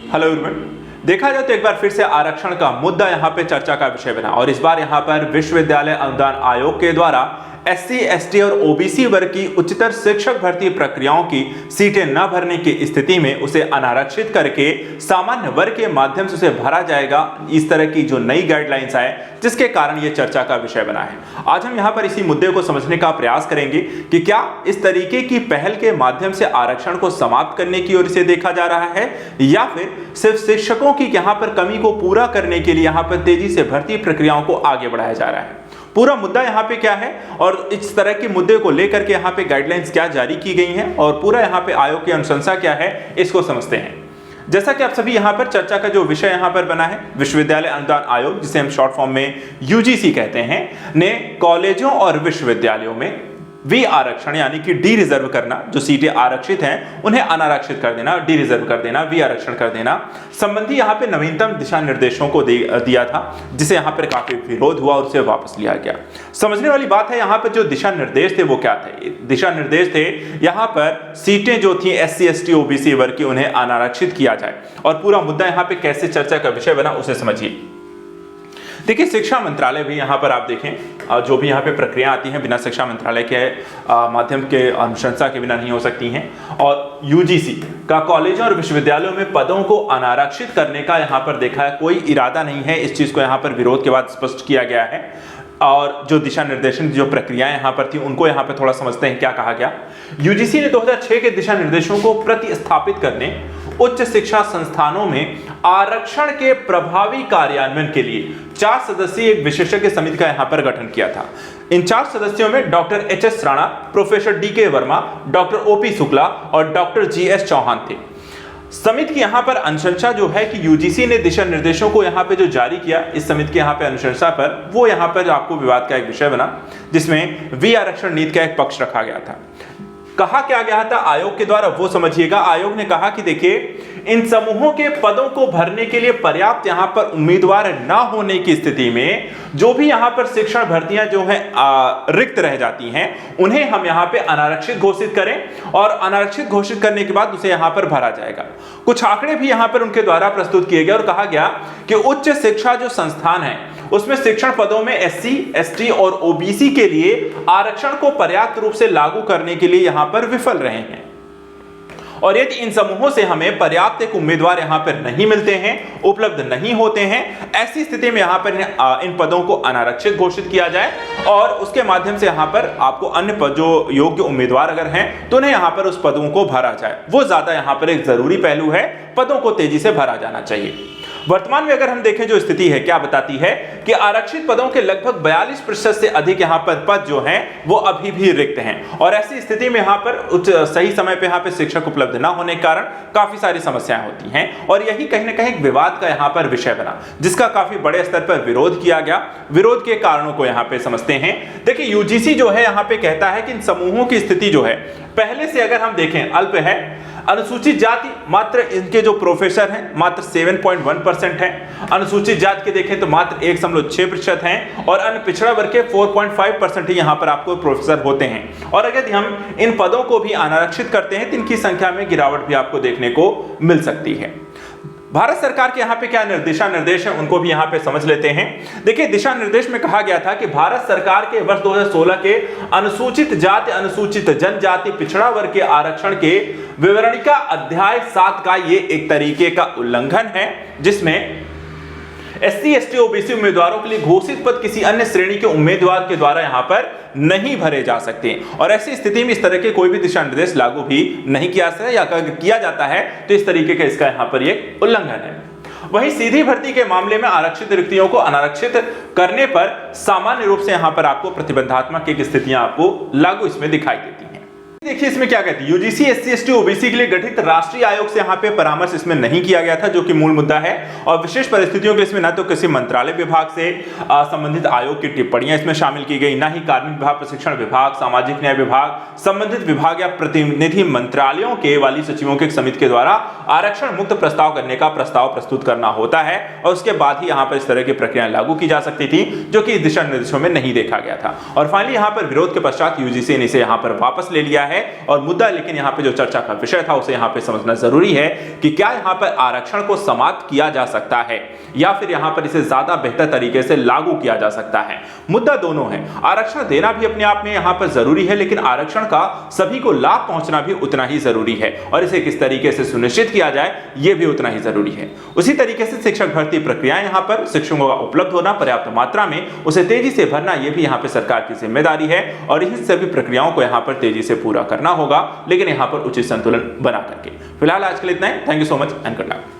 Hello everyone. देखा जाए तो एक बार फिर से आरक्षण का मुद्दा यहाँ पे चर्चा का विषय बना और इस बार यहाँ पर विश्वविद्यालय अनुदान आयोग के द्वारा एससी, एसटी और ओबीसी वर्ग की उच्चतर शिक्षक भर्ती प्रक्रियाओं की सीटें न भरने की स्थिति में उसे अनारक्षित करके सामान्य वर्ग के माध्यम से उसे भरा जाएगा। इस तरह की जो नई गाइडलाइंस आए जिसके कारण ये चर्चा का विषय बना है। आज हम यहाँ पर इसी मुद्दे को समझने का प्रयास करेंगे कि क्या इस तरीके की पहल के माध्यम से आरक्षण को समाप्त करने की ओर इसे देखा जा रहा है या फिर सिर्फ शिक्षकों की यहाँ पर कमी को पूरा करने के लिए यहाँ पर तेजी से भर्ती प्रक्रियाओं को आगे बढ़ाया जा रहा है। पूरा मुद्दा यहाँ पे क्या है और इस तरह के मुद्दे को लेकर के यहाँ पे गाइडलाइंस क्या जारी की गई हैं और पूरा यहाँ पे आयोग की अनुशंसा क्या है, इसको समझते हैं। जैसा कि आप सभी यहाँ पर चर्चा का जो विषय यहाँ पर बना है, विश्वविद्यालय अनुदान आयोग जिसे हम शॉर्ट फॉर्म में यूजीसी कहते हैं, ने कॉलेजों और विश्वविद्यालयों में वी आरक्षण यानी कि डी रिजर्व करना, जो सीटें आरक्षित हैं उन्हें अनारक्षित कर देना, डी रिजर्व कर देना, वी आरक्षण कर देना संबंधी यहाँ पे नवीनतम दिशा निर्देशों को दिया था, जिसे यहाँ पर काफी विरोध हुआ और उसे वापस लिया गया। समझने वाली बात है यहाँ पर जो दिशा निर्देश थे वो क्या थे। दिशा निर्देश थे यहाँ पर सीटें जो थी एससी, एसटी, ओबीसी वर्ग की उन्हें अनारक्षित किया जाए और पूरा मुद्दा यहाँ पे कैसे चर्चा का विषय बना उसे समझिए। देखिए, शिक्षा मंत्रालय भी यहाँ पर आप देखें जो भी यहाँ पे प्रक्रिया आती हैं बिना शिक्षा मंत्रालय के माध्यम के अनुशंसा के बिना नहीं हो सकती हैं और यूजीसी का कॉलेजों और विश्वविद्यालयों में पदों को अनारक्षित करने का यहाँ पर देखा है कोई इरादा नहीं है। इस चीज को यहाँ पर विरोध के बाद स्पष्ट किया गया है और जो दिशा निर्देशन जो प्रक्रियाएं यहाँ पर थी उनको यहाँ पर थोड़ा समझते हैं क्या कहा गया। यूजीसी ने 2006 के दिशा निर्देशों को प्रतिस्थापित करने उच्च शिक्षा संस्थानों में आरक्षण के प्रभावी कार्यान्वयन के लिए 4 सदस्यीय एक विशेषज्ञ समिति का यहाँ पर गठन किया था। इन 4 सदस्यों में doctor HS. Rana, professor DK. Verma, doctor OP. Shukla और डॉक्टर जी.एस. चौहान थे। समिति की यहाँ पर अनुशंसा जो है कि यूजीसी ने दिशा निर्देशों को यहाँ पे जो जारी किया, इस समिति के यहाँ पे अनुशंसा पर वो यहाँ पर आपको विवाद का एक विषय बना, जिसमें वी आरक्षण नीति का एक पक्ष रखा गया था। कहा क्या गया था आयोग के द्वारा वो समझिएगा। आयोग ने कहा कि देखिए, इन समूहों के पदों को भरने के लिए पर्याप्त यहां पर उम्मीदवार न होने की स्थिति में जो भी यहां पर शिक्षण भर्तियां जो है रिक्त रह जाती हैं उन्हें हम यहां पे अनारक्षित घोषित करें और अनारक्षित घोषित करने के बाद उसे यहां पर भरा जाएगा। कुछ आंकड़े भी यहां पर उनके द्वारा प्रस्तुत किए गए और कहा गया कि उच्च शिक्षा जो संस्थान है उसमें शिक्षण पदों में एससी, एसटी और ओबीसी के लिए आरक्षण को पर्याप्त रूप से लागू करने के लिए यहां पर विफल रहे हैं और यदि इन समूहों से हमें पर्याप्त एक उम्मीदवार यहां पर नहीं मिलते हैं, उपलब्ध नहीं होते हैं, ऐसी स्थिति में यहां पर इन पदों को अनारक्षित घोषित किया जाए और उसके माध्यम से यहां पर आपको अन्य जो योग्य उम्मीदवार अगर हैं तो उन्हें यहां पर उस पदों को भरा जाए। वो ज्यादा यहां पर एक जरूरी पहलू है, पदों को तेजी से भरा जाना चाहिए। वर्तमान में अगर हम देखें जो स्थिति है क्या बताती है कि आरक्षित पदों के लगभग 42% से अधिक यहां पर पद जो हैं वो अभी भी रिक्त हैं और ऐसी स्थिति में यहां पर सही समय पे यहां पे शिक्षक उपलब्ध ना होने के कारण काफी सारी समस्याएं होती हैं और यही कहीं ना कहीं विवाद का यहां पर विषय बना, जिसका काफी बड़े स्तर पर विरोध किया गया। विरोध के कारणों को यहां पे समझते हैं। देखिए, यूजीसी जो है यहां पे कहता है कि इन समूहों की स्थिति जो है पहले से अगर हम देखें अल्प है। अनुसूचित जाति मात्र इनके जो प्रोफेसर हैं मात्र 7.1% हैं, अनुसूचित जाति के देखें तो मात्र 1.6% हैं और अन्य पिछड़ा वर्ग के 4.5% ही यहाँ पर आपको प्रोफेसर होते हैं। और अगर हम इन पदों को भी अनारक्षित करते हैं तो इनकी संख्या में गिरावट भी आपको देखने को मिल सकती है। भारत सरकार के यहाँ पे क्या दिशा निर्देश हैं उनको भी यहाँ पे समझ लेते हैं। देखिए, दिशा निर्देश में कहा गया था कि भारत सरकार के वर्ष 2016 के अनुसूचित जाति, अनुसूचित जनजाति, पिछड़ा वर्ग के आरक्षण के विवरणिका अध्याय 7 का ये एक तरीके का उल्लंघन है, जिसमें एससी, एसटी, ओबीसी उम्मीदवारों के लिए घोषित पद किसी अन्य श्रेणी के उम्मीदवार के द्वारा यहां पर नहीं भरे जा सकते और ऐसी स्थिति में इस तरह के कोई भी दिशा निर्देश लागू भी नहीं किया जाता है या अगर किया जाता है तो इस तरीके का इसका यहां पर एक उल्लंघन है। वहीं सीधी भर्ती के मामले में आरक्षित रिक्तियों को अनारक्षित करने पर सामान्य रूप से यहां पर आपको प्रतिबंधात्मक एक स्थितियां आपको लागू इसमें दिखाई देती हैं। देखिए, इसमें क्या कहती है यूजीसी एससी, एसटी, ओबीसी के लिए गठित राष्ट्रीय आयोग से यहाँ पे परामर्श इसमें नहीं किया गया था, जो कि मूल मुद्दा है और विशेष परिस्थितियों के इसमें ना तो किसी मंत्रालय विभाग से संबंधित आयोग की टिप्पणियां इसमें शामिल की गई, ना ही कार्मिक विभाग, प्रशिक्षण विभाग, सामाजिक न्याय विभाग, संबंधित विभाग या प्रतिनिधि मंत्रालयों के वाली सचिवों के समिति के द्वारा आरक्षण मुक्त प्रस्ताव करने का प्रस्ताव प्रस्तुत करना होता है और उसके बाद ही यहाँ पर इस तरह की प्रक्रियाएं लागू की जा सकती थी, जो कि दिशा निर्देशों में नहीं देखा गया था। और फाइनली यहाँ पर विरोध के पश्चात यूजीसी ने इसे यहाँ पर वापस ले लिया है और मुद्दा लेकिन यहाँ पे जो चर्चा का विषय था उसे यहाँ पे समझना जरूरी है कि क्या यहाँ पर आरक्षण को समाप्त किया जा सकता है या फिर यहाँ पर इसे ज्यादा बेहतर तरीके से लागू किया जा सकता है। मुद्दा दोनों है, आरक्षण देना भी अपने आप में यहाँ पर जरूरी है, लेकिन आरक्षण का सभी को लाभ पहुंचना भी उतना ही जरूरी है और इसे किस तरीके से सुनिश्चित किया जाए यह भी उतना ही जरूरी है। उसी तरीके से शिक्षक भर्ती प्रक्रिया यहाँ पर शिक्षकों का उपलब्ध होना, पर्याप्त मात्रा में उसे तेजी से भरना, यह भी यहाँ पर सरकार की जिम्मेदारी है और इन सभी प्रक्रियाओं को यहाँ पर तेजी से पूरा करना होगा, लेकिन यहाँ पर उचित संतुलन बना करके। फिलहाल आज के लिए इतना ही। Thank you so much and good luck.